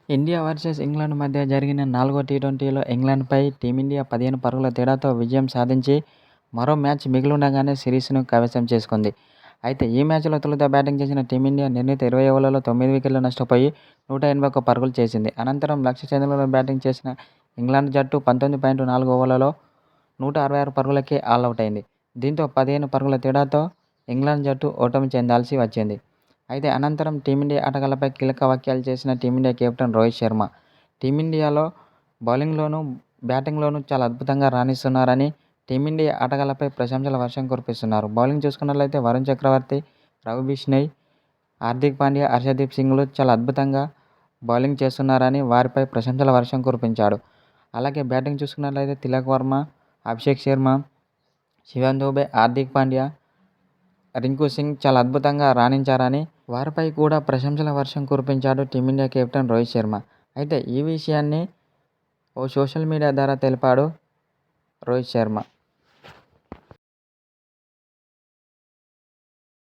India versus England మధ్య జరిగిన 4వ టీ20లో ఇంగ్లాండ్‌పై టీమిండియా 15 పరుగుల తేడాతో విజయం సాధించి మరో మ్యాచ్ మిగిలుండగానే సిరీస్‌ను కైవసం చేసుకుంది. అయితే ఈ మ్యాచ్‌లో తొలుత బ్యాటింగ్ చేసిన టీమిండియా నిర్ణీత 20 ఓవర్లలో 9 వికెట్లు నష్టపోయి 181 పరుగులు చేసింది. అనంతరం లక్ష్య ఛేదనలో బ్యాటింగ్ చేసిన ఇంగ్లాండ్ జట్టు 19.4 ఓవర్లలో 166 పరుగులకే ఆలౌట్ అయింది. దీంతో 15 పరుగుల తేడాతో ఇంగ్లాండ్ జట్టు ఓటమి చెందాల్సి వచ్చింది. అయితే అనంతరం టీమిండియా ఆటగాళ్లపై కీలక వ్యాఖ్యలు చేసిన టీమిండియా కెప్టెన్ రోహిత్ శర్మ టీమిండియాలో బౌలింగ్లోనూ, బ్యాటింగ్లోనూ చాలా అద్భుతంగా రాణిస్తున్నారని టీమిండియా ఆటగాళ్లపై ప్రశంసల వర్షం కురిపిస్తున్నారు. బౌలింగ్ చూసుకున్నట్లయితే వరుణ్ చక్రవర్తి, రవి బిష్నోయ్, హార్దిక్ పాండ్యా, హర్షదీప్ సింగ్లు చాలా అద్భుతంగా బౌలింగ్ చేస్తున్నారని వారిపై ప్రశంసల వర్షం కురిపించాడు. అలాగే బ్యాటింగ్ చూసుకున్నట్లయితే తిలక్ వర్మ, అభిషేక్ శర్మ, శివమ్ దూబే, హార్దిక్ పాండ్యా, రింకు సింగ్ చాలా అద్భుతంగా రాణించారని వారిపై కూడా ప్రశంసల వర్షం కురిపించాడు టీమిండియా కెప్టెన్ రోహిత్ శర్మ. అయితే ఈ విషయాన్ని ఓ సోషల్ మీడియా ద్వారా తెలిపాడు రోహిత్ శర్మ.